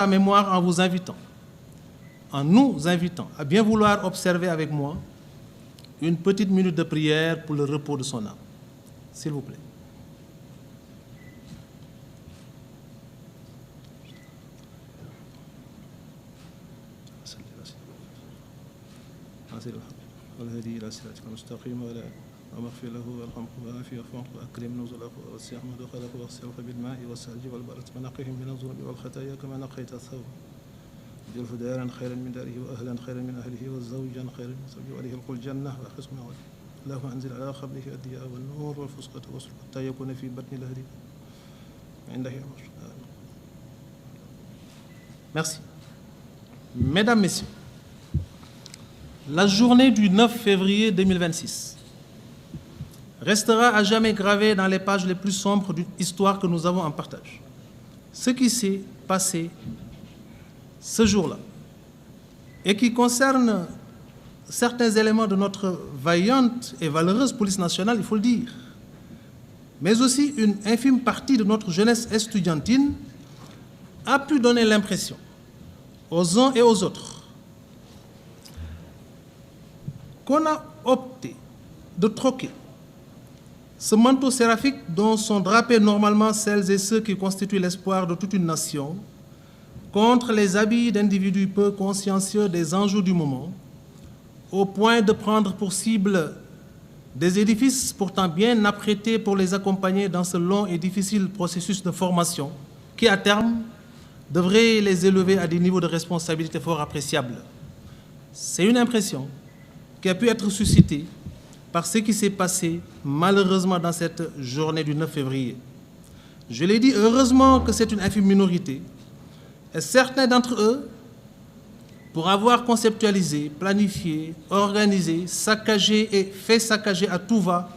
la mémoire en vous invitant, en nous invitant à bien vouloir observer avec moi une petite minute de prière pour le repos de son âme. S'il vous plaît. والهدي إلى صراطك المستقيم ولا واغفر له وارحمه وعافيه واعف واكرم نزله ووسع مدخله واغسله بالماء والثلج والبرد ونقهم من الذنوب والخطايا كما نقيت الثوب اجعله دارا خيرا من داره واهلا خيرا من اهله وزوجا خيرا من زوجه وليه الجنه وحسن عوده اللهم انزل على قبره الضياء والنور والفسقة والسرور حتى يكون في بطن الهدي عنده. Merci. Mesdames, Messieurs, la journée du 9 février 2026 restera à jamais gravée dans les pages les plus sombres d'une histoire que nous avons en partage. Ce qui s'est passé ce jour-là et qui concerne certains éléments de notre vaillante et valeureuse police nationale, il faut le dire, mais aussi une infime partie de notre jeunesse estudiantine, a pu donner l'impression aux uns et aux autres qu'on a opté de troquer ce manteau séraphique dont sont drapés normalement celles et ceux qui constituent l'espoir de toute une nation contre les habits d'individus peu consciencieux des enjeux du moment, au point de prendre pour cible des édifices pourtant bien apprêtés pour les accompagner dans ce long et difficile processus de formation qui, à terme, devrait les élever à des niveaux de responsabilité fort appréciables. C'est une impression qui a pu être suscitée par ce qui s'est passé malheureusement dans cette journée du 9 février. Je l'ai dit, heureusement que c'est une infime minorité, et certains d'entre eux, pour avoir conceptualisé, planifié, organisé, saccagé et fait saccager à tout va,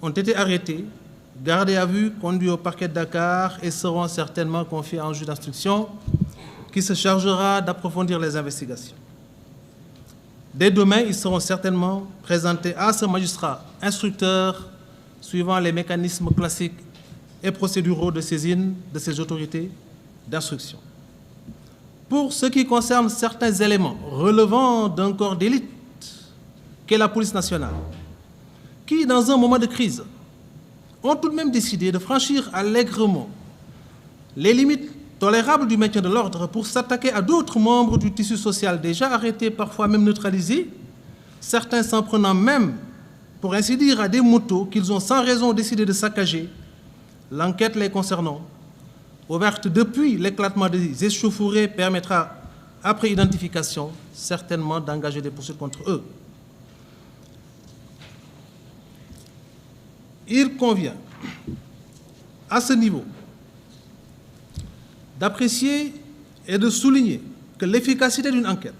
ont été arrêtés, gardés à vue, conduits au parquet de Dakar et seront certainement confiés à un juge d'instruction qui se chargera d'approfondir les investigations. Dès demain, ils seront certainement présentés à ce magistrat instructeur suivant les mécanismes classiques et procéduraux de saisine de ces autorités d'instruction. Pour ce qui concerne certains éléments relevant d'un corps d'élite qu'est la police nationale, qui, dans un moment de crise, ont tout de même décidé de franchir allègrement les limites tolérables du maintien de l'ordre pour s'attaquer à d'autres membres du tissu social déjà arrêtés, parfois même neutralisés, certains s'en prenant même, pour ainsi dire, à des motos qu'ils ont sans raison décidé de saccager, l'enquête les concernant, ouverte depuis l'éclatement des échauffourées, permettra, après identification, certainement d'engager des poursuites contre eux. Il convient, à ce niveau, d'apprécier et de souligner que l'efficacité d'une enquête,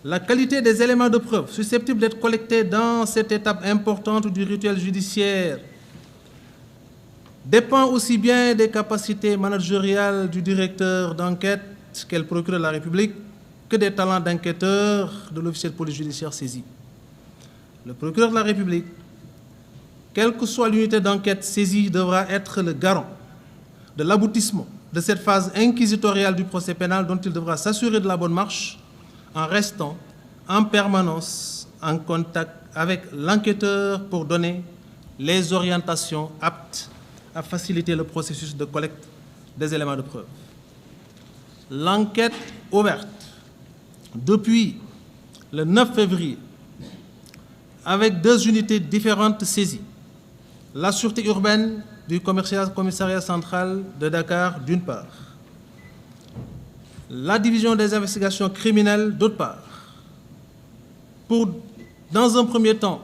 la qualité des éléments de preuve susceptibles d'être collectés dans cette étape importante du rituel judiciaire dépend aussi bien des capacités managériales du directeur d'enquête qu'est le procureur de la République que des talents d'enquêteur de l'officier de police judiciaire saisi. Le procureur de la République, quelle que soit l'unité d'enquête saisie, devra être le garant de l'aboutissement de cette phase inquisitoriale du procès pénal dont il devra s'assurer de la bonne marche en restant en permanence en contact avec l'enquêteur pour donner les orientations aptes à faciliter le processus de collecte des éléments de preuve. L'enquête ouverte depuis le 9 février avec 2 unités différentes saisies, la sûreté urbaine du commissariat central de Dakar d'une part, la division des investigations criminelles d'autre part, pour, dans un premier temps,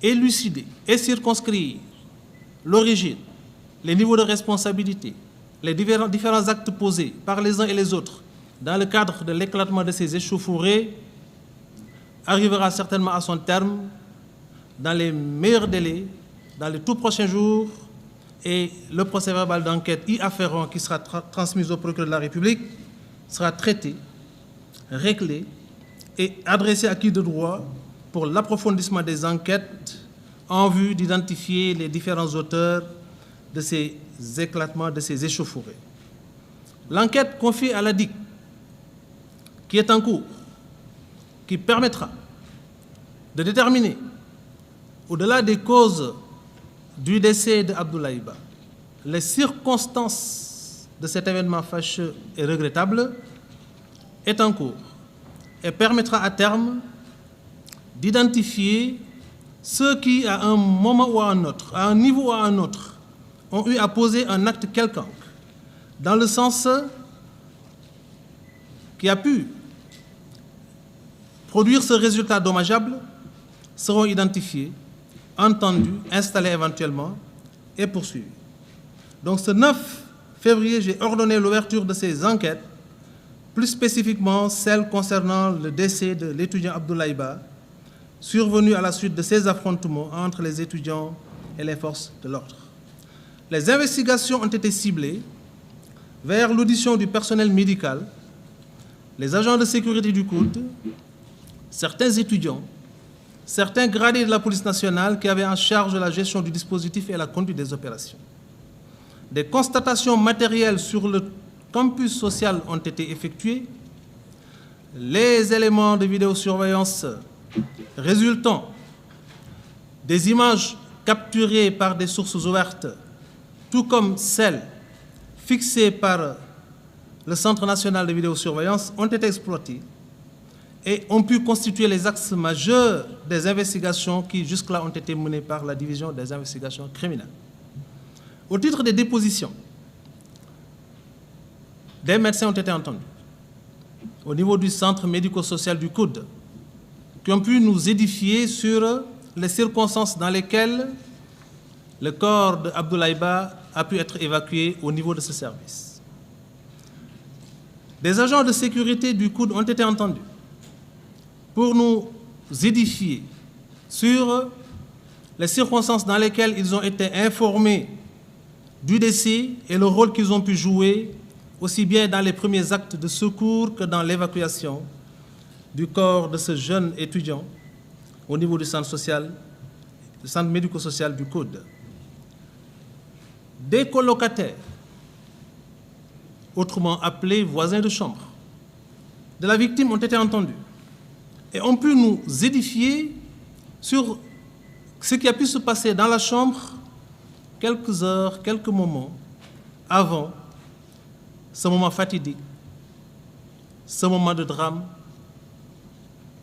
élucider et circonscrire l'origine, les niveaux de responsabilité, les différents actes posés par les uns et les autres dans le cadre de l'éclatement de ces échauffourées, arrivera certainement à son terme dans les meilleurs délais, dans les tout prochains jours, et le procès-verbal d'enquête y afférent qui sera transmis au procureur de la République sera traité, réglé et adressé à qui de droit pour l'approfondissement des enquêtes en vue d'identifier les différents auteurs de ces éclatements, de ces échauffourées. L'enquête confiée à la DIC, qui est en cours, qui permettra de déterminer, au-delà des causes du décès d'Abdoulaye Ba, les circonstances de cet événement fâcheux et regrettable, est en cours et permettra à terme d'identifier ceux qui, à un moment ou à un autre, à un niveau ou à un autre, ont eu à poser un acte quelconque, dans le sens qui a pu produire ce résultat dommageable, seront identifiés, entendus, installés éventuellement et poursuivis. Donc ce 9 février, j'ai ordonné l'ouverture de ces enquêtes, plus spécifiquement celles concernant le décès de l'étudiant Abdoulaye Ba, survenu à la suite de ces affrontements entre les étudiants et les forces de l'ordre. Les investigations ont été ciblées vers l'audition du personnel médical, les agents de sécurité du COUD, certains étudiants, certains gradés de la police nationale qui avaient en charge la gestion du dispositif et la conduite des opérations. Des constatations matérielles sur le campus social ont été effectuées. Les éléments de vidéosurveillance résultant des images capturées par des sources ouvertes, tout comme celles fixées par le Centre national de vidéosurveillance, ont été exploités et ont pu constituer les axes majeurs des investigations qui jusque-là ont été menées par la division des investigations criminelles. Au titre des dépositions, des médecins ont été entendus au niveau du centre médico-social du COUD, qui ont pu nous édifier sur les circonstances dans lesquelles le corps d'Abdoulaye Ba a pu être évacué au niveau de ce service. Des agents de sécurité du COUD ont été entendus pour nous édifier sur les circonstances dans lesquelles ils ont été informés du décès et le rôle qu'ils ont pu jouer, aussi bien dans les premiers actes de secours que dans l'évacuation du corps de ce jeune étudiant au niveau du centre médico-social du COUD. Des colocataires, autrement appelés voisins de chambre, de la victime ont été entendus et ont pu nous édifier sur ce qui a pu se passer dans la chambre quelques heures, quelques moments avant ce moment fatidique, ce moment de drame,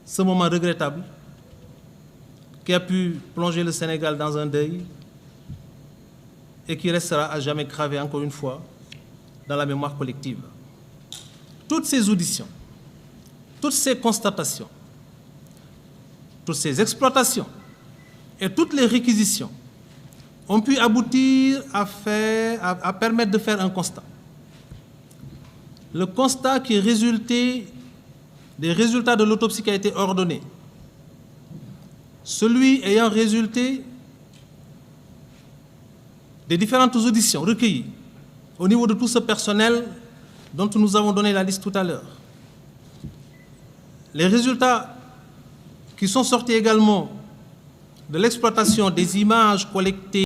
ce moment regrettable qui a pu plonger le Sénégal dans un deuil et qui restera à jamais gravé, encore une fois, dans la mémoire collective. Toutes ces auditions, toutes ces constatations, toutes ces exploitations et toutes les réquisitions ont pu aboutir à permettre de faire un constat. Le constat qui est résulté des résultats de l'autopsie qui a été ordonnée, celui ayant résulté des différentes auditions recueillies au niveau de tout ce personnel dont nous avons donné la liste tout à l'heure. Les résultats qui sont sortis également de l'exploitation des images collectées